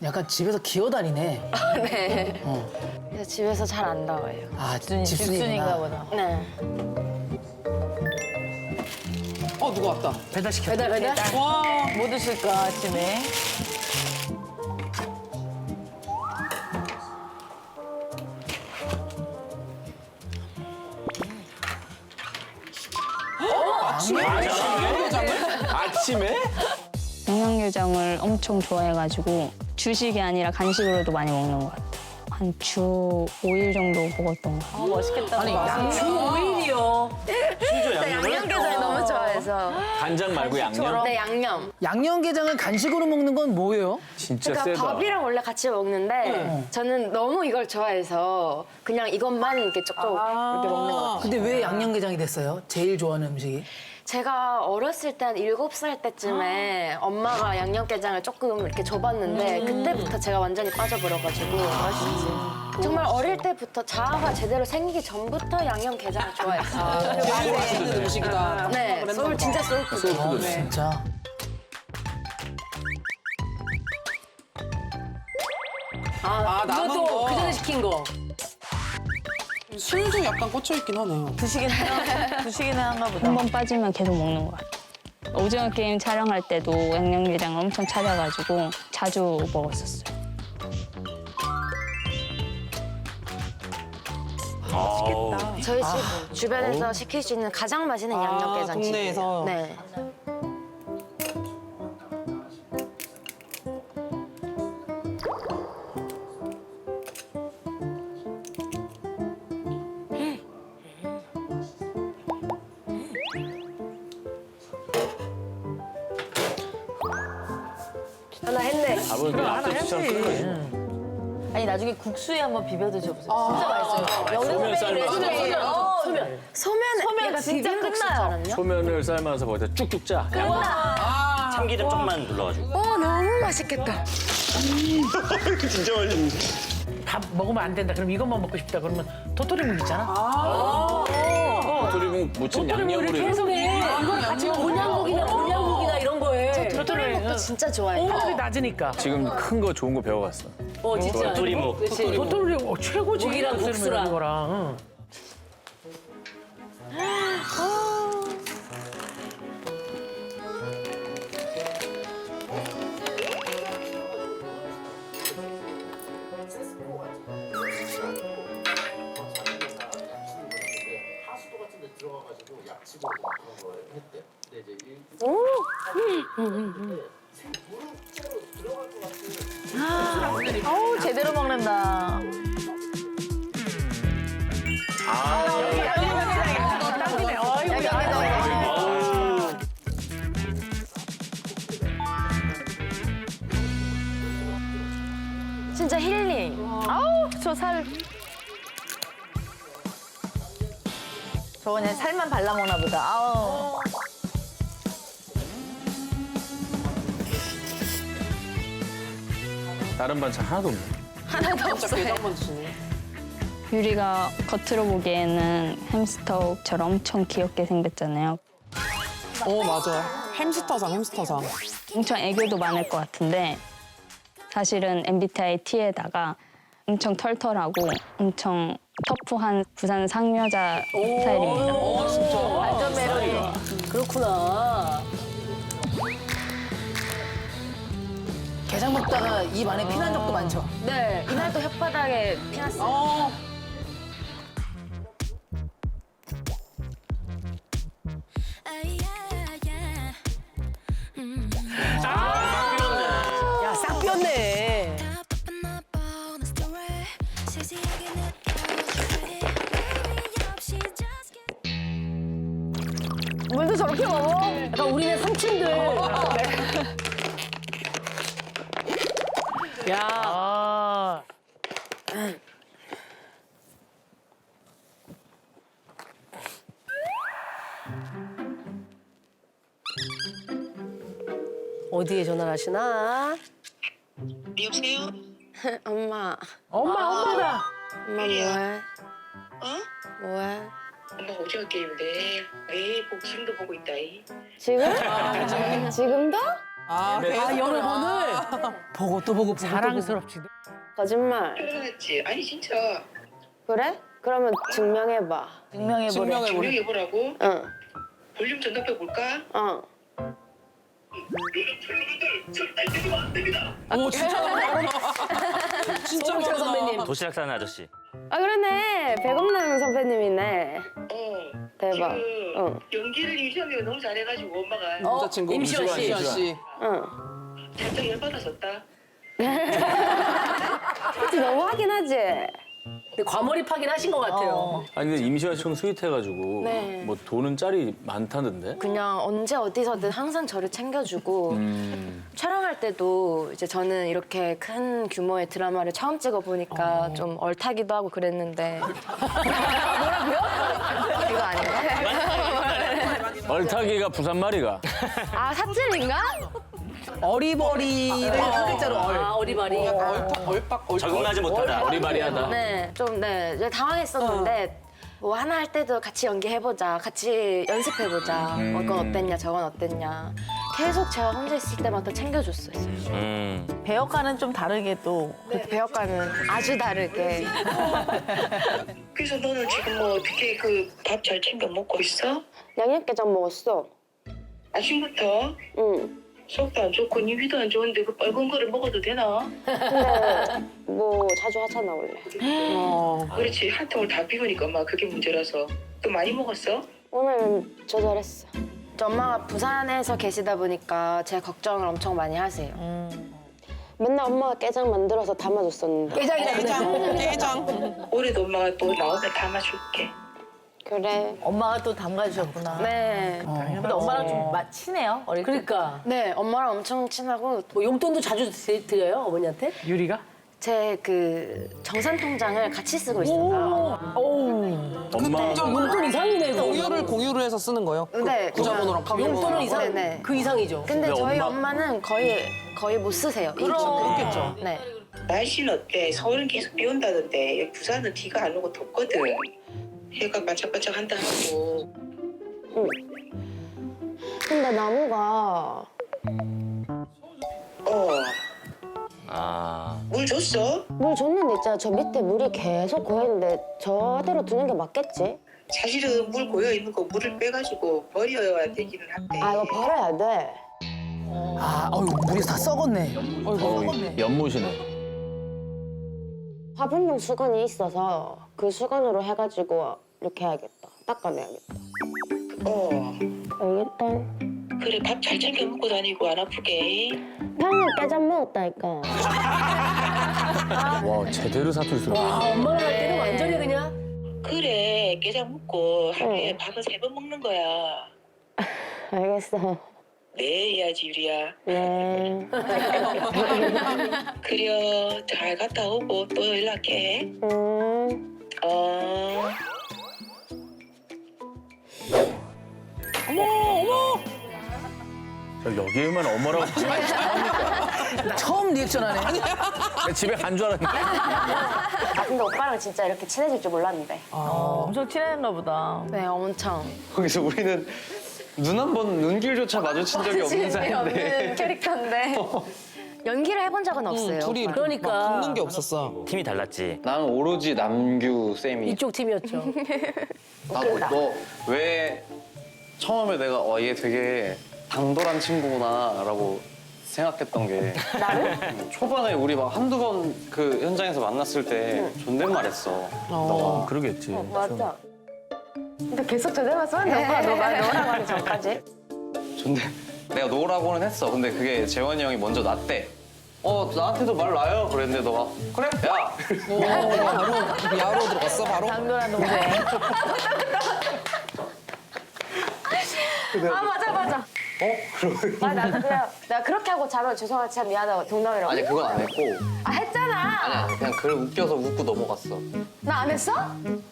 약간 집에서 기어다니네. 네. 그래서 집에서 잘 안 나와요. 아, 집순이인가 집순이구나. 보다. 네. 누구 왔다. 배달시켜. 배달. 와. 뭐 드실까, 아침에? 아침에? 양념게장을 엄청 좋아해가지고 주식이 아니라 간식으로도 많이 먹는 것 같아요. 한 주 5일 정도 먹었던 것 같아요. 맛있겠다. 아니, 오일이요. 심지어 양념을? 양념게장을 너무 좋아해서. 간장 말고 양념? 네, 양념. 양념게장을 간식으로 먹는 건 뭐예요? 진짜 그러니까 세다. 밥이랑 원래 같이 먹는데 저는 너무 이걸 좋아해서 그냥 이것만 이렇게 쪽쪽 이렇게 먹는 것 같아요. 근데 왜 양념게장이 됐어요? 제일 좋아하는 음식이? 제가 어렸을 때 한 7살 때쯤에 엄마가 양념게장을 조금 이렇게 줘봤는데 그때부터 제가 완전히 빠져버려가지고 정말 어릴 때부터 자아가 제대로 생기기 전부터 양념게장을 좋아했어요. 제일 맛있는 음식이다. 네, 소울 진짜 소울푸드. 소울푸드. 진짜. 남은 이것도 거. 그 전에 시킨 거. 술도 약간 꽂혀있긴 하네요. 드시긴 한가 보다. 한 번 빠지면 계속 먹는 것 같아요. 오징어 게임 촬영할 때도 양념게장 엄청 찾아가지고 자주 먹었었어요. 저희 집 주변에서 시킬 수 있는 가장 맛있는 양념게장 집이에요. 동네에서. 네. 하나 했네. 밥은 앞접시처럼 끓는 거지. 아니, 나중에 국수에 한번 비벼 드셔보세요. 진짜 맛있어요. 소면 삶아서. 소면 약간 진짜 비빔국수 줄 끝나요. 알았냐? 소면을 삶아서 거기다 쭉쭉 짜. 참기름 좀만 눌러가지고. 너무 맛있겠다. 진짜 맛있네. 밥 먹으면 안 된다. 그럼 이것만 먹고 싶다. 그러면 토토리묵 있잖아. 도토리묵 무침 양념으로 계속 해. 이걸 같이 곤약국이나 이런 거에. 토토리묵도 진짜 좋아해요. 칼로리 낮으니까. 지금 큰 거 좋은 거 배워갔어. 진짜. 도토리묵. 그치. 토토리묵 최고지. 고기랑 토토리묵 국수랑. 이거랑. 응. 어우, 제대로 먹는다. 딱이네. 어이구. 진짜 힐링. 아우, 저 살. 저거 그냥 살만 발라먹나 보다. 아우. 다른 반찬 하나도 없네. 하나도 없어요. 한번 드시네. 유리가 겉으로 보기에는 햄스터처럼 엄청 귀엽게 생겼잖아요. 맞아. 햄스터상. 엄청 애교도 많을 것 같은데 사실은 MBTI T에다가 엄청 털털하고 엄청 터프한 부산 상여자 스타일입니다. 완전 매력이. 그렇구나. 게장 먹다가 입 안에 피난 적도 많죠. 네, 이날도 혓바닥에 피났어요. 야, 싹 비었네. 물도 저렇게 먹어? 약간 우리네 삼촌들. 야. 어디에 전화를 하시나? 여보세요? 엄마, 엄마다. 엄마 뭐해? 어? 뭐해? 엄마 오징어 게임인데 왜 지금도 보고 있다 이? 지금? 지금도? 여러분을 보고 또 보고 자랑스럽지. 거짓말. 그렇지. 아니 진짜 그래? 그러면 증명해봐. 증명해보래. 증명해보래. 증명해보라고. 응. 볼륨 좀 높여볼까? 어. 오, 진짜 바로 나와. 진짜 바로 나와. 도시락 싸는 아저씨. 아 그러네. 배꼽남 선배님이네. 대박. 지금 응. 연기를 임시완이가 너무 잘해가지고 엄마가 남자친구 임시완 씨. 임시완 씨. 응. 살짝 열받았었다. 그치 너무 하긴 하지. 근데 과몰입하긴 하신 것 같아요. 아니 근데 임시완 씨는 스윗해가지고 네. 뭐 도는 짤이 많다던데. 그냥 언제 어디서든 항상 저를 챙겨주고 촬영할 때도 이제 저는 이렇게 큰 규모의 드라마를 처음 찍어보니까 좀 얼타기도 하고 그랬는데 뭐라고요? 이거 아닌가? 얼타기가 부산 말이가. 아 사투리인가? 어리버리를 한 글자로 얼. 어리바리. 얼빡. 적응하지 못하다. 어리바리하다. 네, 좀 이제 당황했었는데 뭐 하나 할 때도 같이 연기해보자, 같이 연습해보자. 이건 어땠냐, 저건 어땠냐. 계속 제가 혼자 있을 때마다 챙겨줬어요. 배역과는 좀 다르게 또. 그 배역과는 아주 다르게. 그래서 너는 지금 뭐 어떻게 그 밥 잘 챙겨 먹고 있어? 양념게장 먹었어. 아침부터 응. 속도 안 좋고 니 위도 안 좋은데 그 빨간 거를 먹어도 되나? 근데 뭐 자주 하잖아 원래. 그렇지 한 통을 다 비우니까 엄마 그게 문제라서 또 많이 먹었어? 오늘은 조절했어. 엄마가 부산에서 계시다 보니까 제 걱정을 엄청 많이 하세요. 맨날 엄마가 깨장 만들어서 담아줬었는데. 게장. 올해도 엄마가 또 나오면 담아줄게. 그래. 엄마가 또 담가주셨구나. 네. 근데 엄마랑 좀 친해요? 어릴 때? 그러니까 네, 엄마랑 엄청 친하고 뭐 용돈도 자주 드려요 어머니한테? 유리가? 제 그 정산 통장을 같이 쓰고 있어요. 엄마. 용돈 이상이네 이거. 공유를 해서 쓰는 거예요? 네. 계좌번호랑 가격번호랑. 용돈은 이상. 네네. 그 이상이죠. 근데 근데 저희 엄마- 엄마는 거의 못 쓰세요. 그렇겠죠. 네. 날씨는 어때? 서울은 계속 비 온다던데 여기 부산은 비가 안 오고 덥거든. 해가 반짝반짝한다 하고. 근데 나무가 물 줬어? 물 줬는데 있잖아. 저 밑에 물이 계속 고여있는데 저대로 두는 게 맞겠지? 사실은 물 고여 있는 거 물을 빼가지고 버려야 되기는 한데. 아 이거 버려야 돼. 아, 물이 다 썩었네. 연못이네. 화분용 수건이 있어서 그 수건으로 해가지고 이렇게 해야겠다. 닦아내야겠다. 알겠다. 그래 밥 잘 챙겨 먹고 다니고 안 아프게. 평일 깨장 먹었다니까. 와 제대로 사투리 와 쓰네. 엄마랑 할 때는 완전히 그냥. 그래 깨장 먹고 하루에 밥은 3번 먹는 거야. 알겠어. 네 해야지 유리야. 네. 그래 잘 갔다 오고 또 연락해. 어. 여기에만 어머라고 처음 리액션하네. 집에 간 줄 알았는데. 아 근데 오빠랑 진짜 이렇게 친해질 줄 몰랐는데. 엄청 친했나 보다. 네, 엄청. 거기서 우리는 눈 한 번 눈길조차 마주친 적이 없는 사이인데 캐릭터인데. 연기를 해본 적은 없어요. 둘이 이렇게 그러니까. 막 붙는 게 없었어. 팀이 달랐지. 나는 오로지 남규 쌤이 이쪽 팀이었죠. 나도 너 왜 처음에 내가 얘 되게 당돌한 친구구나 라고 생각했던 게 나를? 초반에 우리 막 한두 번 그 현장에서 만났을 때 존댓말했어. 너가 그러겠지. 맞아. 근데 계속 저대로 썼는데 오빠가 너랑 하기 전까지. 내가 노라고는 했어. 근데 그게 재원이 형이 먼저 놨대. 나한테도 말 놔요. 그랬는데 너가 그래? 야! 바로 야로 들어갔어, 바로? 당돌한 동생. 아 맞아. 아 나도 그냥 나 그렇게 하고 자면 죄송하지 참 미안하다고 동남이라고. 아니 그건 안 했고 아 했잖아. 아니 그냥 그걸 웃겨서 웃고 넘어갔어. 나 안 했어?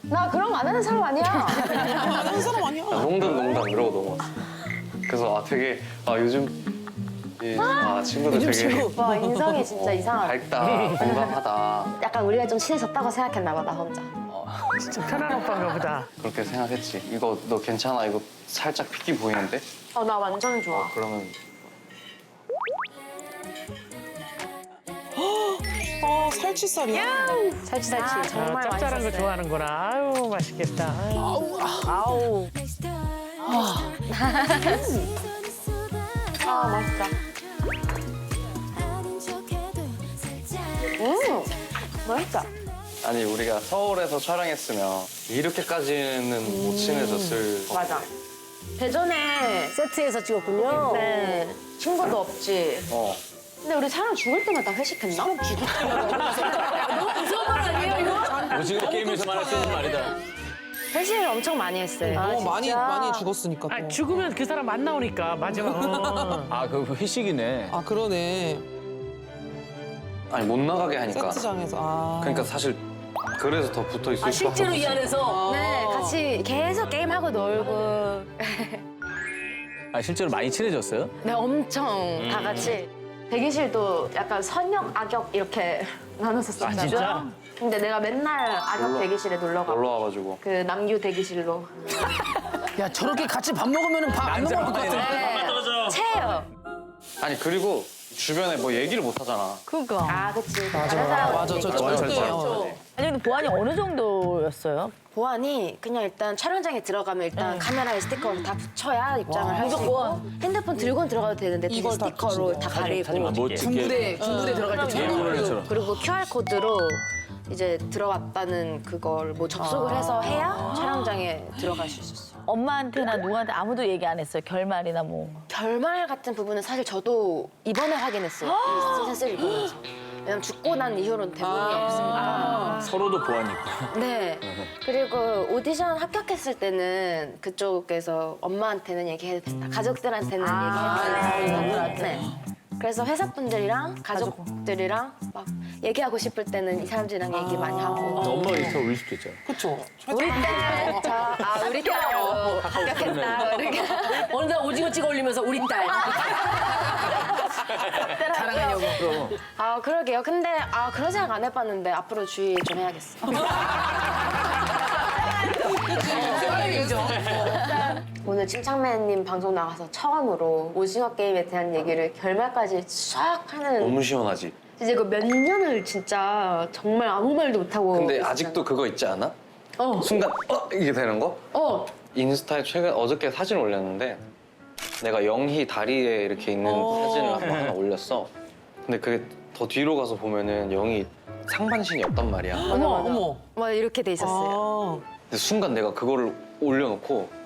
나 그런 거 안 하는 사람 아니야. 다른 사람 아니야. 농담 이러고 넘어갔어. 그래서 되게 요즘 친구들 되게 친구. 와 인성이 진짜 이상하다. 밝다, 건강하다 약간 우리가 좀 친해졌다고 생각했나 봐 나 혼자. 진짜 편한 오빠인가 보다. 그렇게 생각했지. 이거 너 괜찮아? 이거 살짝 핏기 보이는데? 나 완전 좋아. 그러면 살치살이야? 살치 정말 짭짤한 거 맛있었어요. 좋아하는구나. 아유 맛있겠다. 아유. 아우. 아 맛있다. 맛있다. 아니 우리가 서울에서 촬영했으면 이렇게까지는 못 친해졌을 것 맞아. 대전에 세트에서 찍었군요. 네 친구도 없지. 어. 근데 우리 사람 죽을 때마다 회식했나? 오징어 게임에서만 할 수 있는 말이다. 회식을 엄청 많이 했어요. 많이 죽었으니까 또. 아 죽으면 그 사람 안 나오니까 마지막. 아, 그 회식이네. 아 그러네. 아니 못 나가게 하니까. 세트장에서. 아. 그러니까 사실 그래서 더 붙어 있을 수밖에 실제로 없어. 이 안에서. 네 같이 계속 게임하고 놀고. 아, 실제로 많이 친해졌어요? 네 엄청 다 같이. 대기실도 약간 선역, 악역 이렇게 나눴었었잖아. 아 진짜? 근데 내가 맨날 악역 대기실에 놀러 가. 놀러 와가지고. 그 남규 대기실로. 야 저렇게 같이 밥 먹으면 밥 안 먹을 것 같아. 네. 체요. 아니 그리고 주변에 뭐 얘기를 못 하잖아. 그러니까. 아 그치. 맞아. 저 맞아, 절대요. 아니 근데 보안이 어느 정도였어요? 보안이 그냥 일단 촬영장에 들어가면 일단 카메라에 스티커를 다 붙여야 입장을 할 수 있고 핸드폰 들고는 들어가도 되는데 뒤에 이걸 다 스티커로 다 가리고 못 찍게. 군부대 들어갈 때 예고편처럼. 그리고 QR코드로 이제 들어왔다는 그걸 뭐 접속을 해서 해야 촬영장에 들어갈 수 있었어요. 엄마한테나 누구한테 아무도 얘기 안 했어요. 결말이나 뭐. 결말 같은 부분은 사실 저도 이번에 확인했어요. 이 시즌 3 보면서. 왜냐면 죽고 난 이후로는 대본이 없으니까. 서로도 보안이 있고. 네. 그리고 오디션 합격했을 때는 그쪽에서 엄마한테는 얘기해도 된다. 가족들한테는 얘기해도 된다. 네. 그래서 회사분들이랑 가족들이랑 막 얘기하고 싶을 때는 이 사람들이랑 얘기 많이 하고. 엄마가 있어 울 수도 있잖아. 그쵸. 우리 딸, 우리 딸 합격했다. 이렇게. 어느 날 오징어 찍어 올리면서 우리 딸. 자랑하려고. 아 그러게요. 근데 그런 생각 안 해봤는데 앞으로 주의 좀 해야겠어. 오늘 찜창맨님 방송 나가서 처음으로 오징어 게임에 대한 얘기를 결말까지 쫙 하는. 너무 시원하지. 이제 이거 몇 년을 진짜 정말 아무 말도 못하고. 근데 있었잖아. 아직도 그거 있지 않아? 어. 순간 이게 되는 거? 어. 인스타에 어저께 사진 올렸는데 내가 영희 다리에 이렇게 있는 사진을 하나 올렸어. 근데 그게 더 뒤로 가서 보면은 영희 상반신이었단 말이야. 어머. 뭐 이렇게 돼 있었어요. 아. 근데 순간 내가 그거를 올려놓고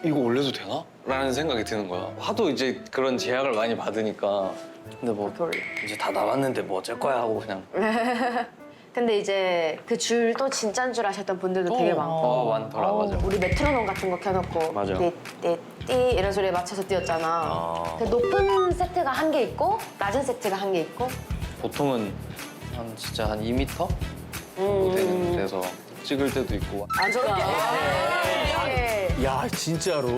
이거 올려도 되나? 라는 생각이 드는 거야. 하도 이제 그런 제약을 많이 받으니까. 근데 뭐 이제 다 나왔는데 뭐 어쩔 거야 하고 그냥. 근데 이제 그 줄도 진짜인 줄 아셨던 분들도 되게 많고. 많더라. 맞아. 우리 메트로놈 같은 거 켜놓고 맞아. 띠띠띠 이런 소리에 맞춰서 뛰었잖아. 그 높은 세트가 한 개 있고 낮은 세트가 한 개 있고. 보통은 진짜 한 2m? 되는 데서 찍을 때도 있고. 야, 진짜로?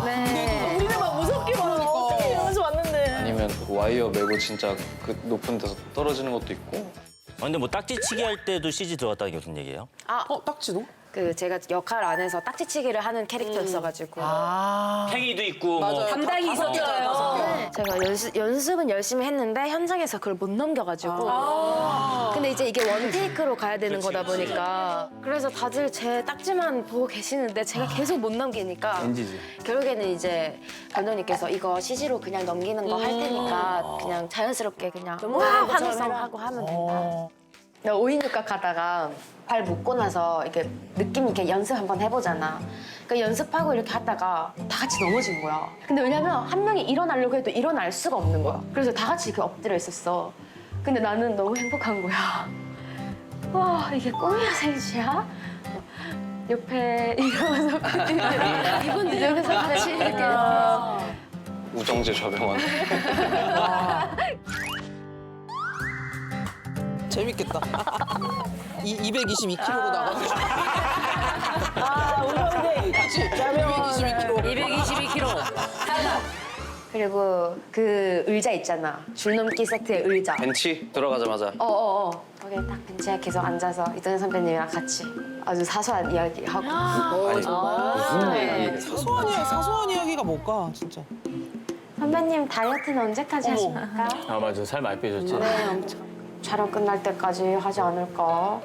네. 우리는 막 무섭게 막 어떻게 이러면서 왔는데. 아니면 그 와이어 메고 진짜 그 높은 데서 떨어지는 것도 있고. 근데 뭐 딱지치기 할 때도 CG 들어갔다는 게 무슨 얘기예요? 딱지도? 그 제가 역할 안에서 딱지치기를 하는 캐릭터였어가지고. 팽이도 있고 뭐 담당이 있었잖아요. 제가 연습은 열심히 했는데 현장에서 그걸 못 넘겨가지고. 근데 이제 이게 원테이크로 가야 되는 거다 보니까. 그래서 다들 제 딱지만 보고 계시는데 제가 계속 못 넘기니까. NG지. 결국에는 이제 감독님께서 이거 CG로 그냥 넘기는 거 할 테니까 그냥 자연스럽게 그냥 화면성하고 하면 된다. 내가 5인 육각 하다가 발 묶고 나서 이렇게 느낌 있게 연습 한번 해보잖아. 그러니까 연습하고 이렇게 하다가 다 같이 넘어진 거야. 근데 왜냐면 한 명이 일어나려고 해도 일어날 수가 없는 거야. 그래서 다 같이 이렇게 엎드려 있었어. 근데 나는 너무 행복한 거야. 와 이게 꿈이야 생시야? 옆에 일어나서 이분들 옆에서 같이 이렇게 우정재 저병원. 재밌겠다. 222kg로 나가지고. 우정재. 222kg. 222kg. 그리고 그 의자 있잖아. 줄넘기 세트의 의자. 벤치 들어가자마자. 거기에 딱 벤치에 계속 앉아서 이동현 선배님이랑 같이 아주 사소한 이야기 하고. 무슨 얘기? 사소한 이야기가 뭘까 진짜. 선배님 다이어트는 언제까지 하십니까? 아 맞아 살 많이 빼줬지. 네, 엄청. 촬영 끝날 때까지 하지 않을까?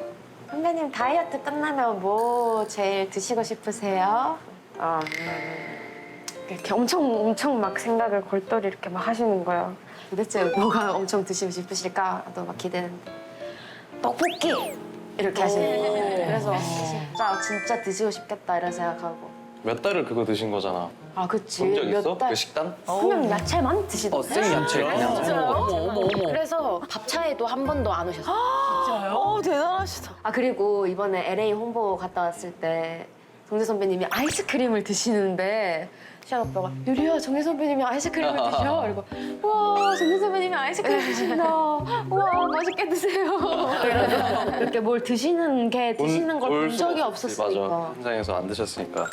선배님 다이어트 끝나면 뭐 제일 드시고 싶으세요? 이렇게 엄청 막 생각을 골똘히 이렇게 막 하시는 거예요. 도대체 뭐가 엄청 드시고 싶으실까? 또 막 기대했는데 떡볶이! 이렇게 하시는 거예요. 그래서 진짜 드시고 싶겠다 이런 생각하고. 몇 달을 그거 드신 거잖아. 아, 그치. 본 적 있어? 몇 달. 그 식단? 그냥 야채만 드시던데? 생야채 그냥 먹어. 그래서 밥차에도 한 번도 안 오셨어요. 어, 대단하시다. 아, 그리고 이번에 LA 홍보 갔다 왔을 때 정재 선배님이 아이스크림을 드시는데 시안 오빠가 유리야, 정재 선배님이 아이스크림을 드셔. 그리고 와, 정재 선배님이 아이스크림 드신다. 와, 맛있게 드세요. 이러면서 이렇게 뭘 드시는 걸 본 적이 없었으니까. 맞아. 현장에서 안 드셨으니까.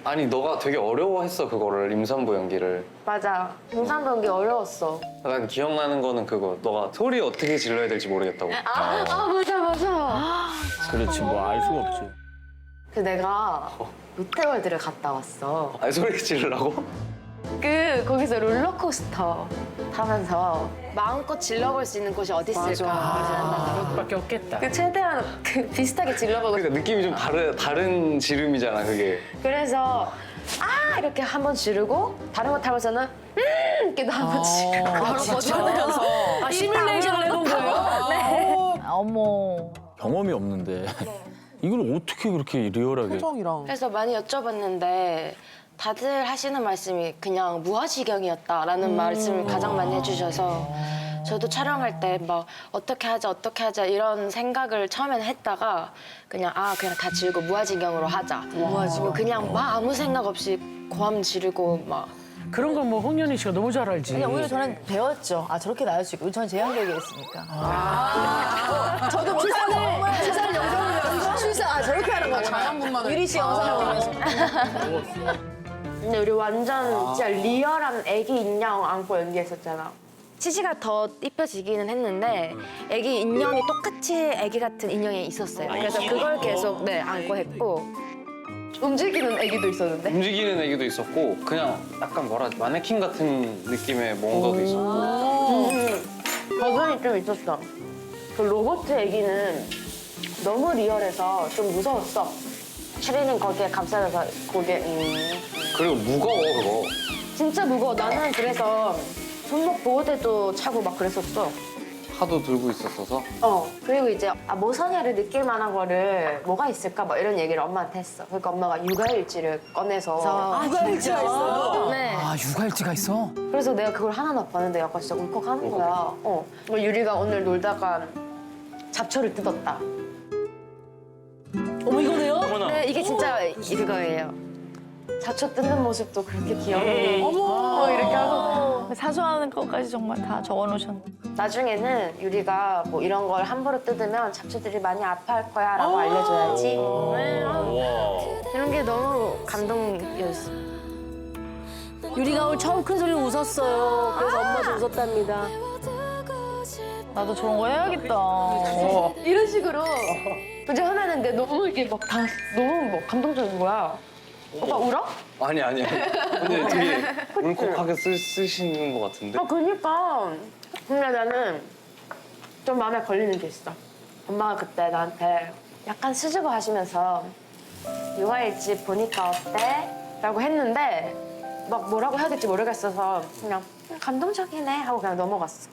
아니 너가 되게 어려워했어 그거를 임산부 연기를. 맞아. 임산부 연기 어려웠어. 약간 기억나는 거는 그거 너가 소리 어떻게 질러야 될지 모르겠다고. 맞아. 그렇지 뭐 알 수가 없지. 그 내가 롯데월드를 갔다 왔어. 아니 소리 지르라고? 거기서 롤러코스터 타면서 마음껏 질러볼 수 있는 곳이 어디 있을까? 그것밖에 없겠다. 최대한 비슷하게 질러보고 그러니까 느낌이 좀 다른 지름이잖아 그게. 그래서 이렇게 한 번 지르고 다른 거 타면서는 이렇게도 한 번 지르고 바로 버텨내면서 시뮬레이션을 해본 거예요? 네. 어머. 경험이 없는데 이걸 어떻게 그렇게 리얼하게. 표정이랑. 그래서 많이 여쭤봤는데 다들 하시는 말씀이 그냥 무아지경이었다라는 말씀을 가장 많이 해주셔서 저도 촬영할 때 막 어떻게 하자 이런 생각을 처음에는 했다가 그냥 다 지르고 무아지경으로 하자. 그냥 막 아무 생각 없이 고함 지르고 막 그런 건 뭐 홍연희 씨가 너무 잘 알지. 그냥 오히려 저는 배웠죠. 저렇게 나올 수 있고. 저는 제왕절개했으니까. 저도 출산 영상을 보면서 저렇게 하는 거구나. 유리 씨 영상을 보면서. 근데 우리 완전 진짜 리얼한 애기 인형 안고 연기했었잖아. 치지가 더 입혀지기는 했는데 애기 인형이 똑같이 애기 같은 인형이 있었어요. 그래서 그걸 계속 안고 했고 움직이는 애기도 있었는데. 움직이는 애기도 있었고 그냥 약간 마네킹 같은 느낌의 뭔가도 있었고. 버전이 좀 있었어. 그 로봇 애기는 너무 리얼해서 좀 무서웠어. 추리는 거기에 감싸면서 그리고 무거워 그거. 진짜 무거워. 나는 그래서 손목 보호대도 차고 막 그랬었어. 하도 들고 있었어서. 그리고 이제 모성애를 느낄 만한 거를 뭐가 있을까? 막 이런 얘기를 엄마한테 했어. 그러니까 엄마가 육아일지를 꺼내서. 육아일지가 있어요? 네. 육아일지가 있어? 그래서 내가 그걸 하나 봤는데 약간 진짜 울컥하는 거야. 유리가 오늘 놀다가 잡초를 뜯었다. 어머 이거네요? 어머나. 네, 이게 진짜 그거예요. 잡초 뜯는 모습도 그렇게 귀여운데. 어머. 이렇게 하고. 사소한 것까지 정말 다 적어놓으셨네. 나중에는 유리가 뭐 이런 걸 함부로 뜯으면 잡초들이 많이 아파할 거야 라고 알려줘야지. 이런 게 너무 감동이었어. 유리가 오늘 처음 큰 소리로 웃었어요. 그래서 엄마도 웃었답니다. 나도 저런 거 해야겠다. 이런 식으로 이제 하면은 내 너무 이게 막 다 너무 뭐 감동적인 거야. 오빠 울어? 아니. 근데 되게 울컥하게 쓰시는 것 같은데. 그러니까. 근데 나는 좀 마음에 걸리는 게 있어. 엄마가 그때 나한테 약간 수줍어 하시면서 육아일지 보니까 어때? 라고 했는데 막 뭐라고 해야 될지 모르겠어서 그냥 감동적이네 하고 그냥 넘어갔어.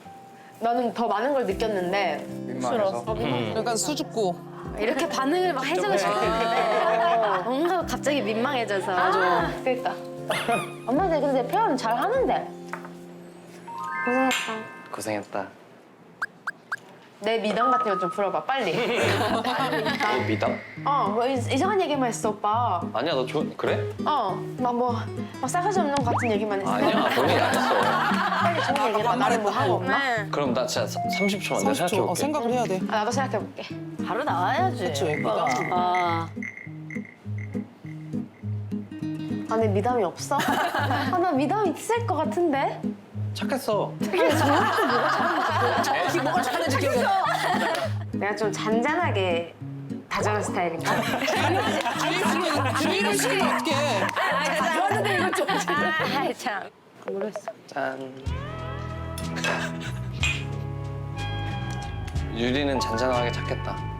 나는 더 많은 걸 느꼈는데 민망해서. 약간 수줍고. 이렇게 반응을 막 해주고 싶은데 뭔가 갑자기 민망해져서. 그러니까. 엄마들 근데 표현 잘 하는데. 고생했다. 고생했다. 내 미담 같은 거 좀 풀어봐, 빨리. 너 미담? 뭐 이상한 얘기만 했어, 오빠. 아니야 너 그래? 막 싸가지 없는 것 같은 얘기만 했어. 아니야 본인 안 했어. 빨리 좋은 얘기를 말해 뭐 하고 없나? 그럼 나 진짜 30초만 내가 생각해볼게. 생각을 해야 돼. 나도 생각해볼게. 바로 나와야지. 그쵸, 애기가. 내 미담이 없어? 나 미담 있을 것 같은데? 착했어. 정확히 뭐가 착한지 기억이 나. 내가 좀 잔잔하게 다정한 스타일인가? 주의를 시키면 어떡해. 참. 모르겠어. 짠. 유리는 잔잔하게 찾겠다.